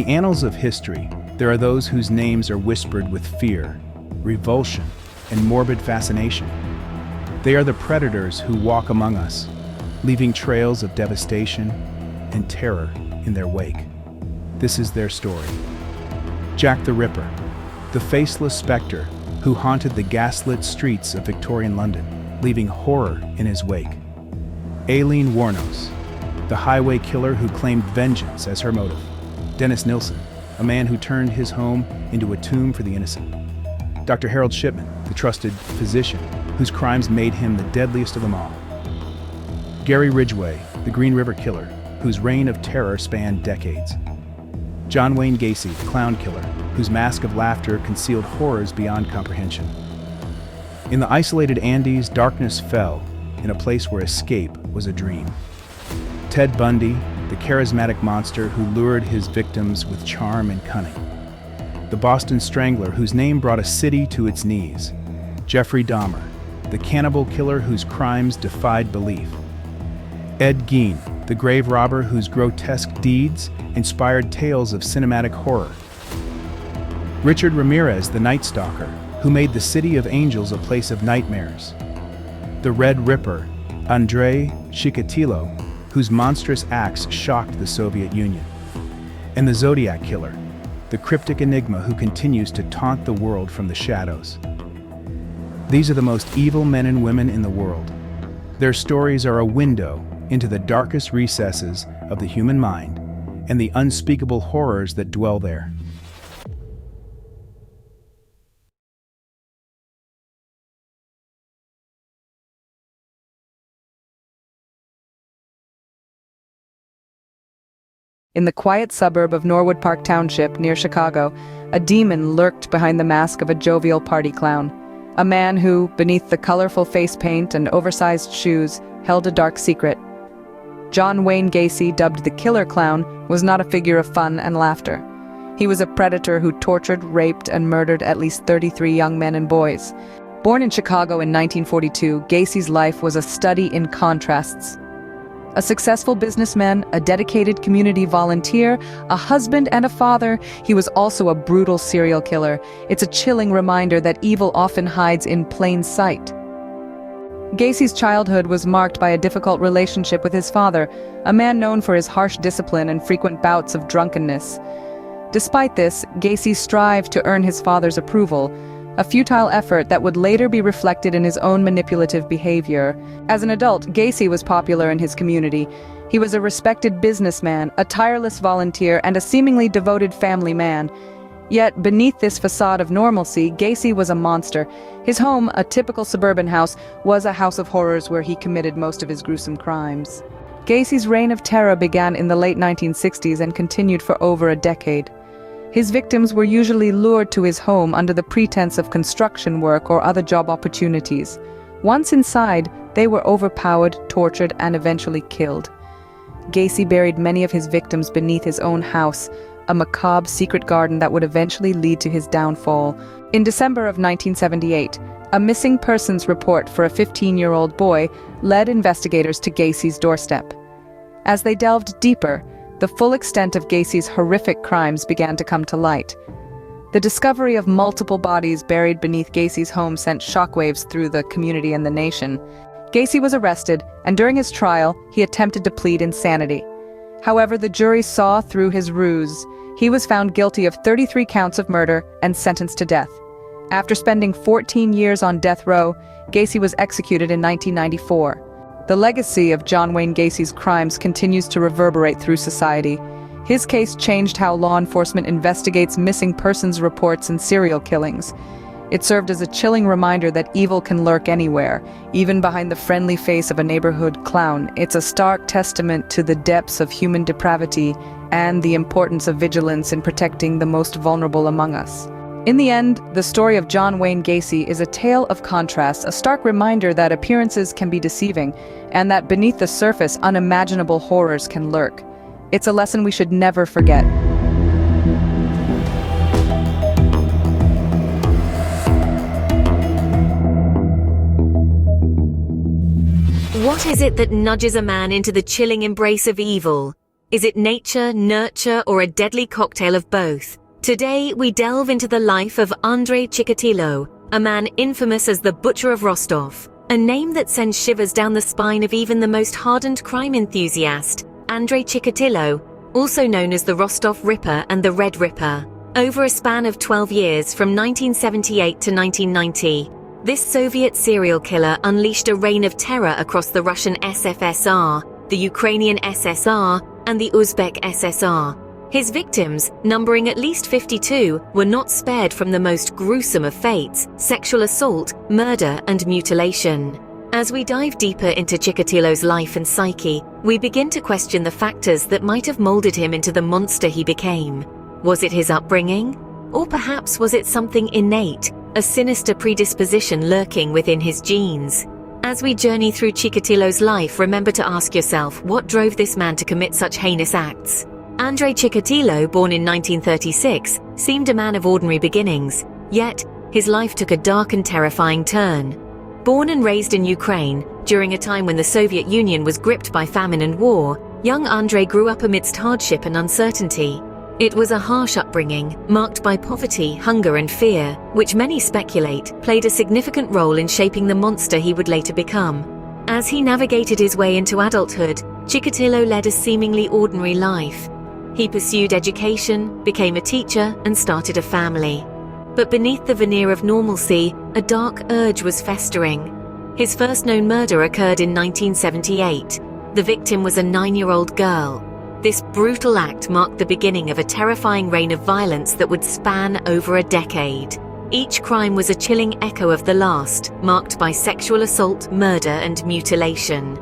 annals of history, there are those whose names are whispered with fear, revulsion, and morbid fascination. They are the predators who walk among us, leaving trails of devastation and terror in their wake. This is their story. Jack the Ripper, the faceless spectre who haunted the gaslit streets of Victorian London, leaving horror in his wake. Aileen Wuornos, the highway killer who claimed vengeance as her motive. Dennis Nilsen, a man who turned his home into a tomb for the innocent. Dr. Harold Shipman, the trusted physician whose crimes made him the deadliest of them all. Gary Ridgway, the Green River Killer, whose reign of terror spanned decades. John Wayne Gacy, the Clown Killer, whose mask of laughter concealed horrors beyond comprehension. In the isolated Andes, darkness fell in a place where escape was a dream. Ted Bundy, the charismatic monster who lured his victims with charm and cunning. The Boston Strangler, whose name brought a city to its knees. Jeffrey Dahmer, the cannibal killer whose crimes defied belief. Ed Gein, the grave robber whose grotesque deeds inspired tales of cinematic horror. Richard Ramirez, the Night Stalker, who made the City of Angels a place of nightmares. The Red Ripper, Andrei Chikatilo, whose monstrous acts shocked the Soviet Union. And the Zodiac Killer, the cryptic enigma who continues to taunt the world from the shadows. These are the most evil men and women in the world. Their stories are a window into the darkest recesses of the human mind and the unspeakable horrors that dwell there. In the quiet suburb of Norwood Park Township near Chicago, a demon lurked behind the mask of a jovial party clown. A man who, beneath the colorful face paint and oversized shoes, held a dark secret. John Wayne Gacy, dubbed the Killer Clown, was not a figure of fun and laughter. He was a predator who tortured, raped, and murdered at least 33 young men and boys. Born in Chicago in 1942, Gacy's life was a study in contrasts. A successful businessman, a dedicated community volunteer, a husband and a father, he was also a brutal serial killer. It's a chilling reminder that evil often hides in plain sight. Gacy's childhood was marked by a difficult relationship with his father, a man known for his harsh discipline and frequent bouts of drunkenness. Despite this, Gacy strived to earn his father's approval, a futile effort that would later be reflected in his own manipulative behavior. As an adult, Gacy was popular in his community. He was a respected businessman, a tireless volunteer, and a seemingly devoted family man. Yet, beneath this facade of normalcy, Gacy was a monster. His home, a typical suburban house, was a house of horrors where he committed most of his gruesome crimes. Gacy's reign of terror began in the late 1960s and continued for over a decade. His victims were usually lured to his home under the pretense of construction work or other job opportunities. Once inside, they were overpowered, tortured, and eventually killed. Gacy buried many of his victims beneath his own house, a macabre secret garden that would eventually lead to his downfall. In December of 1978, a missing persons report for a 15-year-old boy led investigators to Gacy's doorstep. As they delved deeper, the full extent of Gacy's horrific crimes began to come to light. The discovery of multiple bodies buried beneath Gacy's home sent shockwaves through the community and the nation. Gacy was arrested, and during his trial, he attempted to plead insanity. However, the jury saw through his ruse. He was found guilty of 33 counts of murder and sentenced to death. After spending 14 years on death row, Gacy was executed in 1994. The legacy of John Wayne Gacy's crimes continues to reverberate through society. His case changed how law enforcement investigates missing persons reports and serial killings. It served as a chilling reminder that evil can lurk anywhere, even behind the friendly face of a neighborhood clown. It's a stark testament to the depths of human depravity and the importance of vigilance in protecting the most vulnerable among us. In the end, the story of John Wayne Gacy is a tale of contrasts, a stark reminder that appearances can be deceiving, and that beneath the surface, unimaginable horrors can lurk. It's a lesson we should never forget. What is it that nudges a man into the chilling embrace of evil? Is it nature, nurture, or a deadly cocktail of both? Today, we delve into the life of Andrei Chikatilo, a man infamous as the Butcher of Rostov, a name that sends shivers down the spine of even the most hardened crime enthusiast. Andrei Chikatilo, also known as the Rostov Ripper and the Red Ripper. Over a span of 12 years, from 1978 to 1990, this Soviet serial killer unleashed a reign of terror across the Russian SFSR, the Ukrainian SSR, and the Uzbek SSR. His victims, numbering at least 52, were not spared from the most gruesome of fates: sexual assault, murder, and mutilation. As we dive deeper into Chikatilo's life and psyche, we begin to question the factors that might have molded him into the monster he became. Was it his upbringing? Or perhaps was it something innate, a sinister predisposition lurking within his genes? As we journey through Chikatilo's life, remember to ask yourself, what drove this man to commit such heinous acts? Andrei Chikatilo, born in 1936, seemed a man of ordinary beginnings, yet his life took a dark and terrifying turn. Born and raised in Ukraine, during a time when the Soviet Union was gripped by famine and war, young Andrei grew up amidst hardship and uncertainty. It was a harsh upbringing, marked by poverty, hunger, and fear, which many speculate played a significant role in shaping the monster he would later become. As he navigated his way into adulthood, Chikatilo led a seemingly ordinary life. He pursued education, became a teacher, and started a family. But beneath the veneer of normalcy, a dark urge was festering. His first known murder occurred in 1978. The victim was a 9-year-old girl. This brutal act marked the beginning of a terrifying reign of violence that would span over a decade. Each crime was a chilling echo of the last, marked by sexual assault, murder, and mutilation.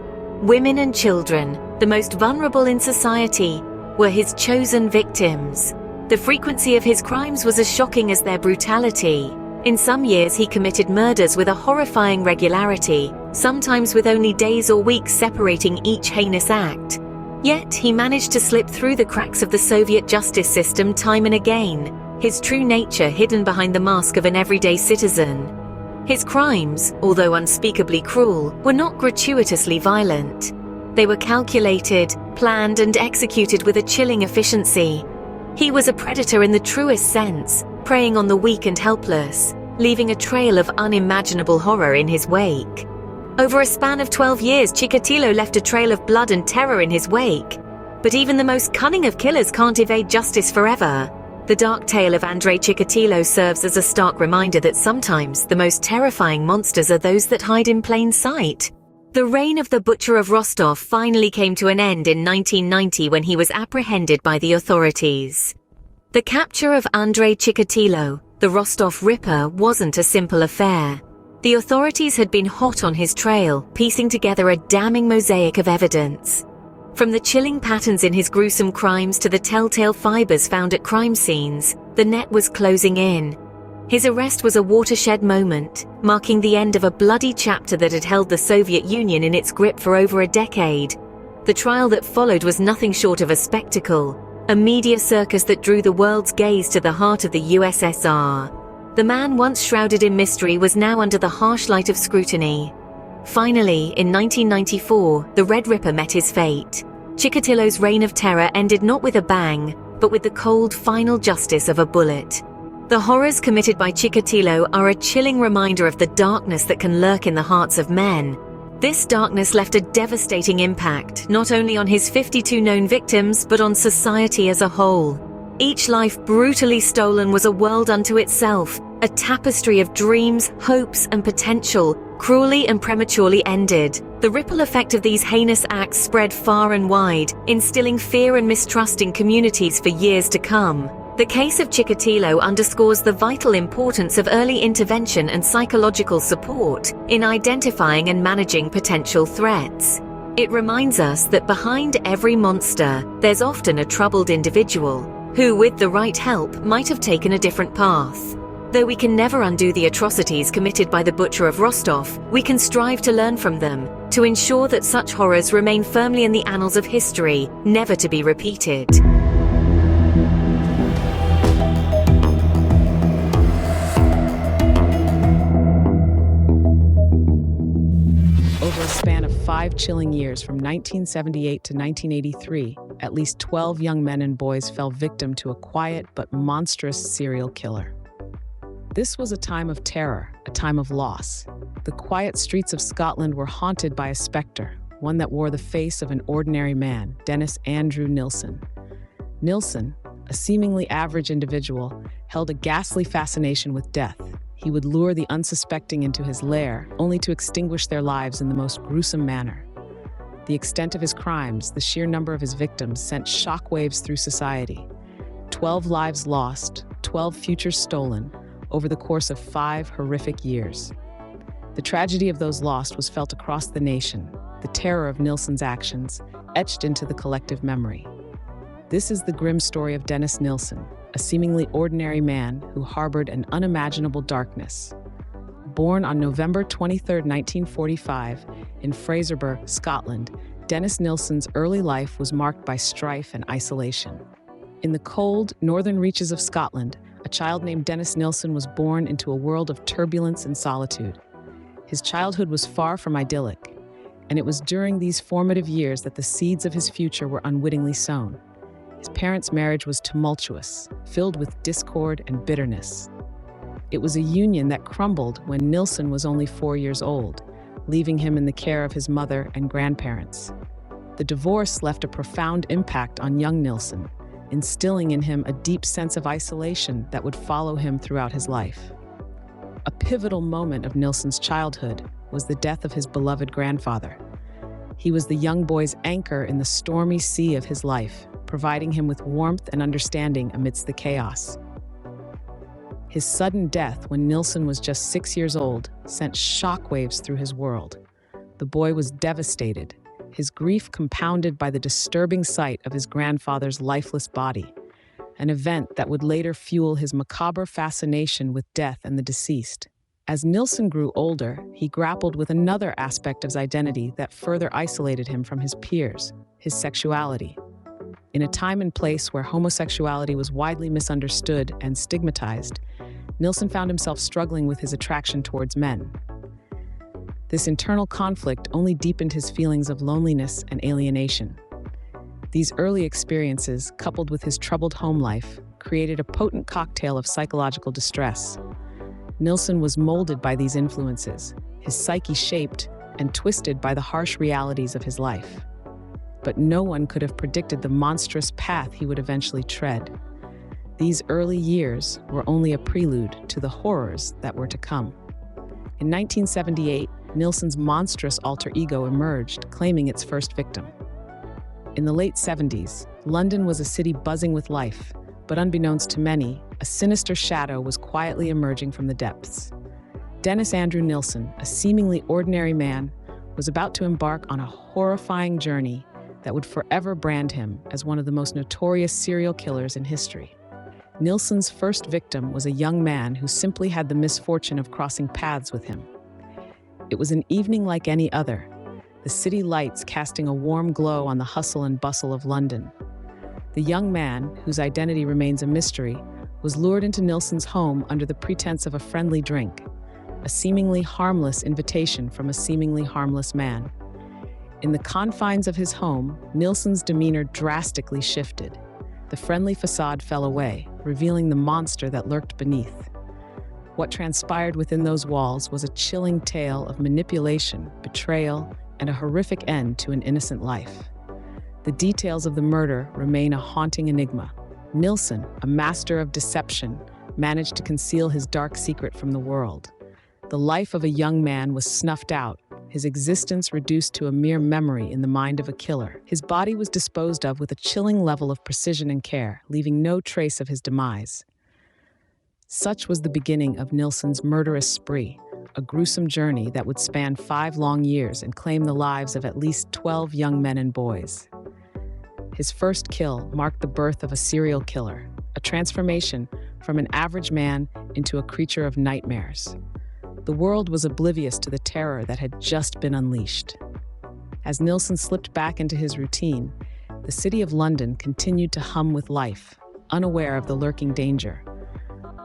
Women and children, the most vulnerable in society, were his chosen victims. The frequency of his crimes was as shocking as their brutality. In some years, he committed murders with a horrifying regularity, sometimes with only days or weeks separating each heinous act. Yet, he managed to slip through the cracks of the Soviet justice system time and again, his true nature hidden behind the mask of an everyday citizen. His crimes, although unspeakably cruel, were not gratuitously violent. They were calculated, planned, and executed with a chilling efficiency. He was a predator in the truest sense, preying on the weak and helpless, leaving a trail of unimaginable horror in his wake. Over a span of 12 years, Chikatilo left a trail of blood and terror in his wake. But even the most cunning of killers can't evade justice forever. The dark tale of Andrei Chikatilo serves as a stark reminder that sometimes the most terrifying monsters are those that hide in plain sight. The reign of the Butcher of Rostov finally came to an end in 1990 when he was apprehended by the authorities. The capture of Andrei Chikatilo, the Rostov Ripper, wasn't a simple affair. The authorities had been hot on his trail, piecing together a damning mosaic of evidence. From the chilling patterns in his gruesome crimes to the telltale fibers found at crime scenes, the net was closing in. His arrest was a watershed moment, marking the end of a bloody chapter that had held the Soviet Union in its grip for over a decade. The trial that followed was nothing short of a spectacle, a media circus that drew the world's gaze to the heart of the USSR. The man once shrouded in mystery was now under the harsh light of scrutiny. Finally, in 1994, the Red Ripper met his fate. Chikatilo's reign of terror ended not with a bang, but with the cold, final justice of a bullet. The horrors committed by Chikatilo are a chilling reminder of the darkness that can lurk in the hearts of men. This darkness left a devastating impact, not only on his 52 known victims, but on society as a whole. Each life brutally stolen was a world unto itself, a tapestry of dreams, hopes, and potential, cruelly and prematurely ended. The ripple effect of these heinous acts spread far and wide, instilling fear and mistrust in communities for years to come. The case of Chikatilo underscores the vital importance of early intervention and psychological support in identifying and managing potential threats. It reminds us that behind every monster, there's often a troubled individual who, with the right help, might have taken a different path. Though we can never undo the atrocities committed by the Butcher of Rostov, we can strive to learn from them, to ensure that such horrors remain firmly in the annals of history, never to be repeated. Over a span of 5 chilling years from 1978 to 1983, at least 12 young men and boys fell victim to a quiet but monstrous serial killer. This was a time of terror, a time of loss. The quiet streets of Scotland were haunted by a spectre, one that wore the face of an ordinary man, Dennis Andrew Nilsen. Nilsen, a seemingly average individual, held a ghastly fascination with death. He would lure the unsuspecting into his lair, only to extinguish their lives in the most gruesome manner. The extent of his crimes, the sheer number of his victims, sent shockwaves through society. 12 lives lost, 12 futures stolen, over the course of 5 horrific years. The tragedy of those lost was felt across the nation, the terror of Nilsen's actions, etched into the collective memory. This is the grim story of Dennis Nilsen, a seemingly ordinary man who harbored an unimaginable darkness. Born on November 23, 1945, in Fraserburgh, Scotland, Dennis Nilsen's early life was marked by strife and isolation. In the cold, northern reaches of Scotland, a child named Dennis Nilsen was born into a world of turbulence and solitude. His childhood was far from idyllic, and it was during these formative years that the seeds of his future were unwittingly sown. His parents' marriage was tumultuous, filled with discord and bitterness. It was a union that crumbled when Nilsen was only 4 years old, leaving him in the care of his mother and grandparents. The divorce left a profound impact on young Nilsen, instilling in him a deep sense of isolation that would follow him throughout his life. A pivotal moment of Nilsen's childhood was the death of his beloved grandfather. He was the young boy's anchor in the stormy sea of his life, providing him with warmth and understanding amidst the chaos. His sudden death when Nilsen was just 6 years old sent shockwaves through his world. The boy was devastated, his grief compounded by the disturbing sight of his grandfather's lifeless body, an event that would later fuel his macabre fascination with death and the deceased. As Nilsen grew older, he grappled with another aspect of his identity that further isolated him from his peers, his sexuality. In a time and place where homosexuality was widely misunderstood and stigmatized, Nilsen found himself struggling with his attraction towards men. This internal conflict only deepened his feelings of loneliness and alienation. These early experiences, coupled with his troubled home life, created a potent cocktail of psychological distress. Nilsen was molded by these influences, his psyche shaped and twisted by the harsh realities of his life. But no one could have predicted the monstrous path he would eventually tread. These early years were only a prelude to the horrors that were to come. In 1978, Nilsen's monstrous alter ego emerged, claiming its first victim. In the late 70s, London was a city buzzing with life, but unbeknownst to many, a sinister shadow was quietly emerging from the depths. Dennis Andrew Nilsen, a seemingly ordinary man, was about to embark on a horrifying journey that would forever brand him as one of the most notorious serial killers in history. Nilsen's first victim was a young man who simply had the misfortune of crossing paths with him. It was an evening like any other, the city lights casting a warm glow on the hustle and bustle of London. The young man, whose identity remains a mystery, was lured into Nilsen's home under the pretense of a friendly drink, a seemingly harmless invitation from a seemingly harmless man. In the confines of his home, Nilsen's demeanor drastically shifted. The friendly facade fell away, revealing the monster that lurked beneath. What transpired within those walls was a chilling tale of manipulation, betrayal, and a horrific end to an innocent life. The details of the murder remain a haunting enigma. Nilsen, a master of deception, managed to conceal his dark secret from the world. The life of a young man was snuffed out, his existence reduced to a mere memory in the mind of a killer. His body was disposed of with a chilling level of precision and care, leaving no trace of his demise. Such was the beginning of Nilsen's murderous spree, a gruesome journey that would span 5 long years and claim the lives of at least 12 young men and boys. His first kill marked the birth of a serial killer, a transformation from an average man into a creature of nightmares. The world was oblivious to the terror that had just been unleashed. As Nilsen slipped back into his routine, the city of London continued to hum with life, unaware of the lurking danger.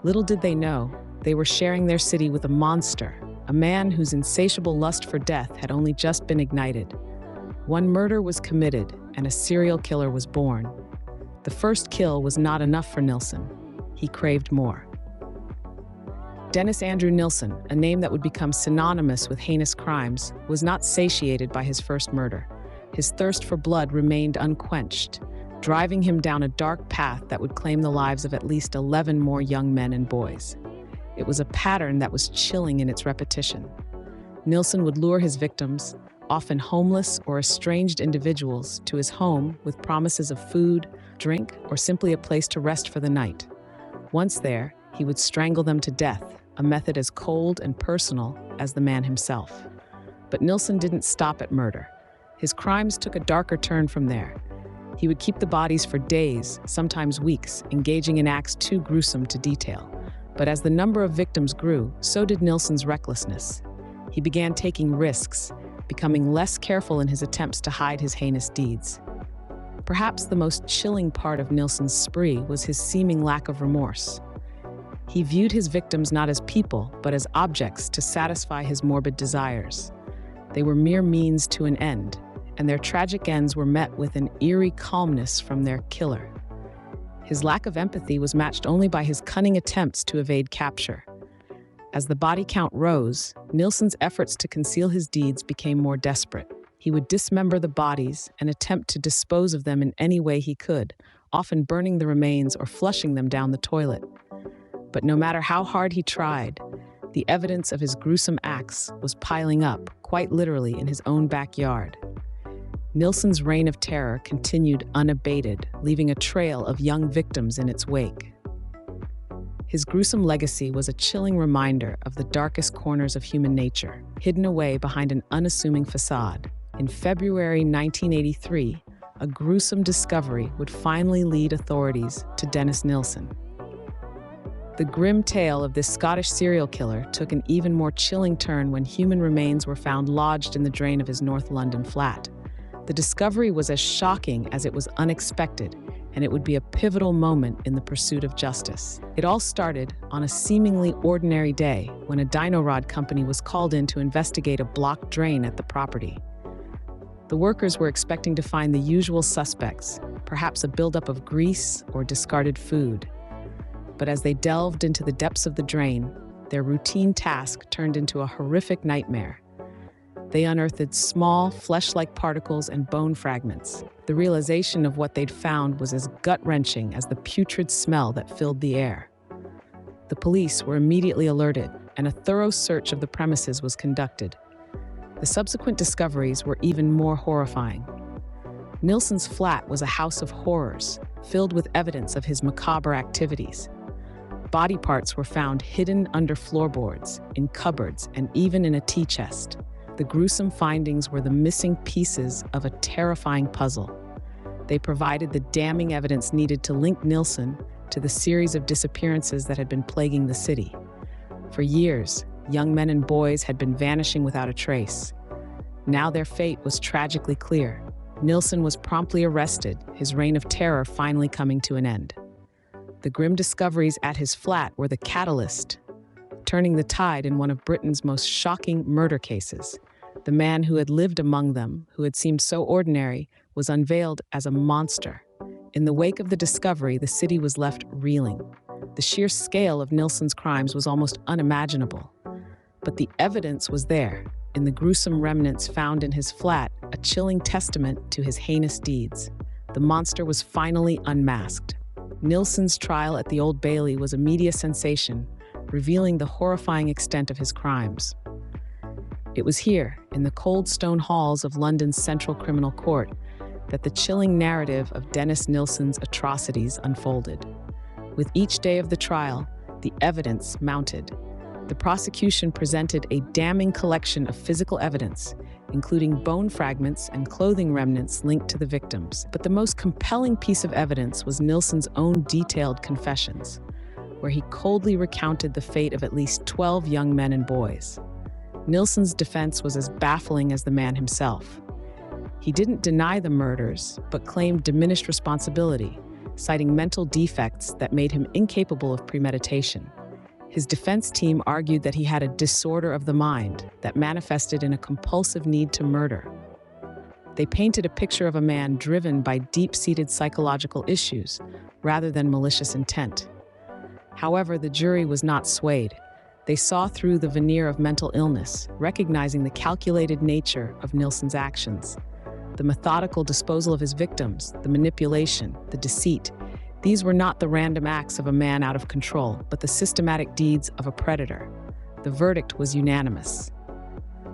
Little did they know, they were sharing their city with a monster, a man whose insatiable lust for death had only just been ignited. One murder was committed, and a serial killer was born. The first kill was not enough for Nilsen. He craved more. Dennis Andrew Nilsen, a name that would become synonymous with heinous crimes, was not satiated by his first murder. His thirst for blood remained unquenched, driving him down a dark path that would claim the lives of at least 11 more young men and boys. It was a pattern that was chilling in its repetition. Nilsen would lure his victims, often homeless or estranged individuals, to his home with promises of food, drink, or simply a place to rest for the night. Once there, he would strangle them to death, a method as cold and personal as the man himself. But Nilsen didn't stop at murder. His crimes took a darker turn from there. He would keep the bodies for days, sometimes weeks, engaging in acts too gruesome to detail. But as the number of victims grew, so did Nilsen's recklessness. He began taking risks, becoming less careful in his attempts to hide his heinous deeds. Perhaps the most chilling part of Nilsen's spree was his seeming lack of remorse. He viewed his victims not as people, but as objects to satisfy his morbid desires. They were mere means to an end, and their tragic ends were met with an eerie calmness from their killer. His lack of empathy was matched only by his cunning attempts to evade capture. As the body count rose, Nilsen's efforts to conceal his deeds became more desperate. He would dismember the bodies and attempt to dispose of them in any way he could, often burning the remains or flushing them down the toilet. But no matter how hard he tried, the evidence of his gruesome acts was piling up, quite literally in his own backyard. Nilsen's reign of terror continued unabated, leaving a trail of young victims in its wake. His gruesome legacy was a chilling reminder of the darkest corners of human nature, hidden away behind an unassuming facade. In February 1983, a gruesome discovery would finally lead authorities to Dennis Nilsen. The grim tale of this Scottish serial killer took an even more chilling turn when human remains were found lodged in the drain of his North London flat. The discovery was as shocking as it was unexpected, and it would be a pivotal moment in the pursuit of justice. It all started on a seemingly ordinary day when a dino rod company was called in to investigate a blocked drain at the property. The workers were expecting to find the usual suspects, perhaps a buildup of grease or discarded food. But as they delved into the depths of the drain, their routine task turned into a horrific nightmare. They unearthed small, flesh-like particles and bone fragments. The realization of what they'd found was as gut-wrenching as the putrid smell that filled the air. The police were immediately alerted, and a thorough search of the premises was conducted. The subsequent discoveries were even more horrifying. Nilsen's flat was a house of horrors, filled with evidence of his macabre activities. Body parts were found hidden under floorboards, in cupboards, and even in a tea chest. The gruesome findings were the missing pieces of a terrifying puzzle. They provided the damning evidence needed to link Nilsen to the series of disappearances that had been plaguing the city. For years, young men and boys had been vanishing without a trace. Now their fate was tragically clear. Nilsen was promptly arrested, his reign of terror finally coming to an end. The grim discoveries at his flat were the catalyst, turning the tide in one of Britain's most shocking murder cases. The man who had lived among them, who had seemed so ordinary, was unveiled as a monster. In the wake of the discovery, the city was left reeling. The sheer scale of Nilsen's crimes was almost unimaginable. But the evidence was there, in the gruesome remnants found in his flat, a chilling testament to his heinous deeds. The monster was finally unmasked. Nilsen's trial at the Old Bailey was a media sensation, revealing the horrifying extent of his crimes. It was here, in the cold stone halls of London's Central Criminal Court, that the chilling narrative of Dennis Nilsen's atrocities unfolded. With each day of the trial, the evidence mounted. The prosecution presented a damning collection of physical evidence, including bone fragments and clothing remnants linked to the victims. But the most compelling piece of evidence was Nilsen's own detailed confessions, where he coldly recounted the fate of at least 12 young men and boys. Nilsen's defense was as baffling as the man himself. He didn't deny the murders, but claimed diminished responsibility, citing mental defects that made him incapable of premeditation. His defense team argued that he had a disorder of the mind that manifested in a compulsive need to murder. They painted a picture of a man driven by deep-seated psychological issues rather than malicious intent. However, the jury was not swayed. They saw through the veneer of mental illness, recognizing the calculated nature of Nilsen's actions. The methodical disposal of his victims, the manipulation, the deceit, these were not the random acts of a man out of control, but the systematic deeds of a predator. The verdict was unanimous.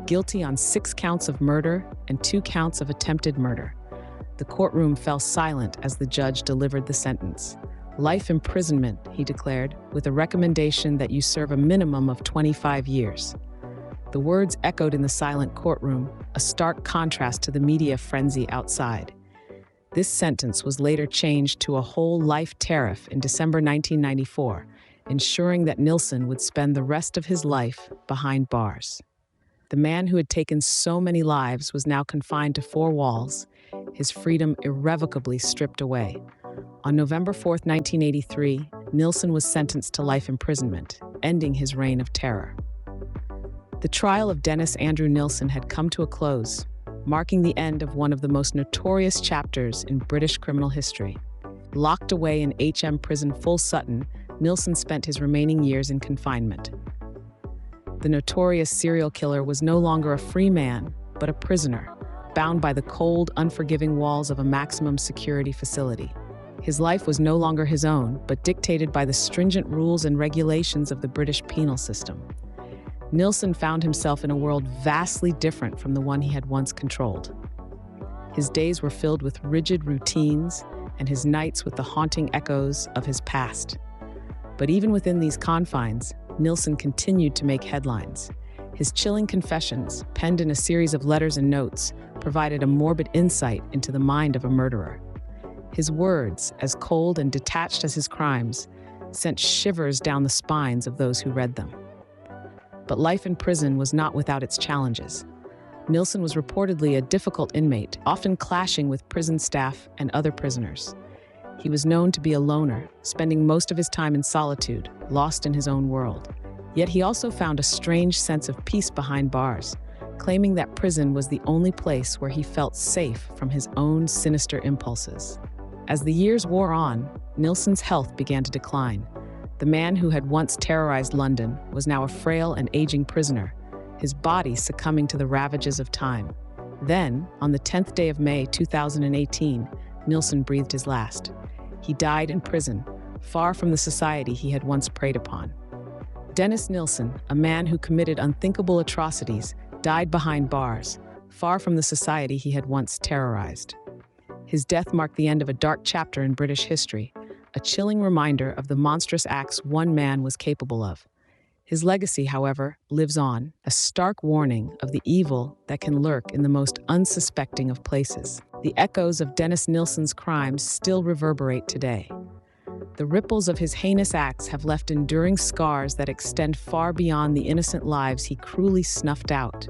Guilty on 6 counts of murder and 2 counts of attempted murder. The courtroom fell silent as the judge delivered the sentence. Life imprisonment, he declared, with a recommendation that you serve a minimum of 25 years. The words echoed in the silent courtroom, a stark contrast to the media frenzy outside. This sentence was later changed to a whole life tariff in December 1994, ensuring that Nilsen would spend the rest of his life behind bars. The man who had taken so many lives was now confined to 4 walls, his freedom irrevocably stripped away. On November 4, 1983, Nilsen was sentenced to life imprisonment, ending his reign of terror. The trial of Dennis Andrew Nilsen had come to a close, marking the end of one of the most notorious chapters in British criminal history. Locked away in HM Prison Full Sutton, Nilsen spent his remaining years in confinement. The notorious serial killer was no longer a free man, but a prisoner, bound by the cold, unforgiving walls of a maximum security facility. His life was no longer his own, but dictated by the stringent rules and regulations of the British penal system. Nilsen found himself in a world vastly different from the one he had once controlled. His days were filled with rigid routines, and his nights with the haunting echoes of his past. But even within these confines, Nilsen continued to make headlines. His chilling confessions, penned in a series of letters and notes, provided a morbid insight into the mind of a murderer. His words, as cold and detached as his crimes, sent shivers down the spines of those who read them. But life in prison was not without its challenges. Nilsen was reportedly a difficult inmate, often clashing with prison staff and other prisoners. He was known to be a loner, spending most of his time in solitude, lost in his own world. Yet he also found a strange sense of peace behind bars, claiming that prison was the only place where he felt safe from his own sinister impulses. As the years wore on, Nilsen's health began to decline. The man who had once terrorized London was now a frail and aging prisoner, his body succumbing to the ravages of time. Then, on the 10th day of May 2018, Nilsen breathed his last. He died in prison, far from the society he had once preyed upon. Dennis Nilsen, a man who committed unthinkable atrocities, died behind bars, far from the society he had once terrorized. His death marked the end of a dark chapter in British history, a chilling reminder of the monstrous acts one man was capable of. His legacy, however, lives on, a stark warning of the evil that can lurk in the most unsuspecting of places. The echoes of Dennis Nilsen's crimes still reverberate today. The ripples of his heinous acts have left enduring scars that extend far beyond the innocent lives he cruelly snuffed out.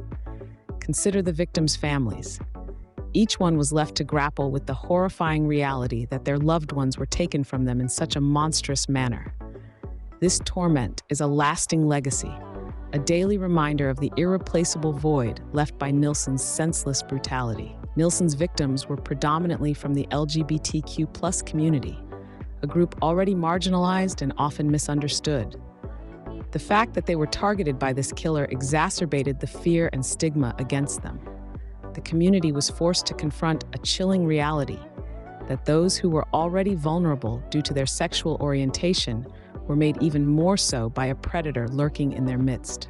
Consider the victims' families. Each one was left to grapple with the horrifying reality that their loved ones were taken from them in such a monstrous manner. This torment is a lasting legacy, a daily reminder of the irreplaceable void left by Nilsen's senseless brutality. Nilsen's victims were predominantly from the LGBTQ+ community, a group already marginalized and often misunderstood. The fact that they were targeted by this killer exacerbated the fear and stigma against them. The community was forced to confront a chilling reality that those who were already vulnerable due to their sexual orientation were made even more so by a predator lurking in their midst.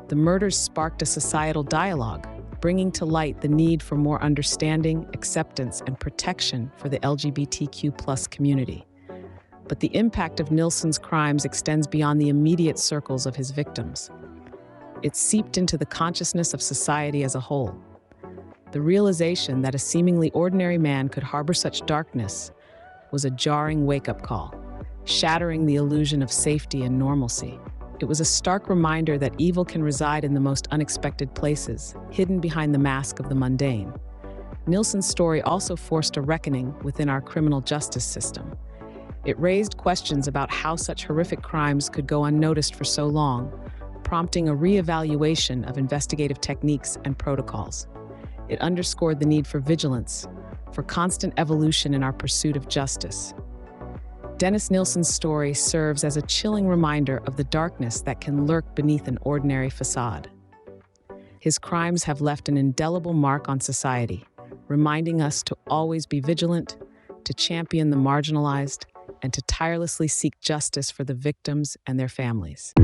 The murders sparked a societal dialogue, bringing to light the need for more understanding, acceptance, and protection for the LGBTQ+ community. But the impact of Nilsen's crimes extends beyond the immediate circles of his victims. It seeped into the consciousness of society as a whole. The realization that a seemingly ordinary man could harbor such darkness was a jarring wake-up call, shattering the illusion of safety and normalcy. It was a stark reminder that evil can reside in the most unexpected places, hidden behind the mask of the mundane. Nilsen's story also forced a reckoning within our criminal justice system. It raised questions about how such horrific crimes could go unnoticed for so long, prompting a re-evaluation of investigative techniques and protocols. It underscored the need for vigilance, for constant evolution in our pursuit of justice. Dennis Nilsson's story serves as a chilling reminder of the darkness that can lurk beneath an ordinary facade. His crimes have left an indelible mark on society, reminding us to always be vigilant, to champion the marginalized, and to tirelessly seek justice for the victims and their families.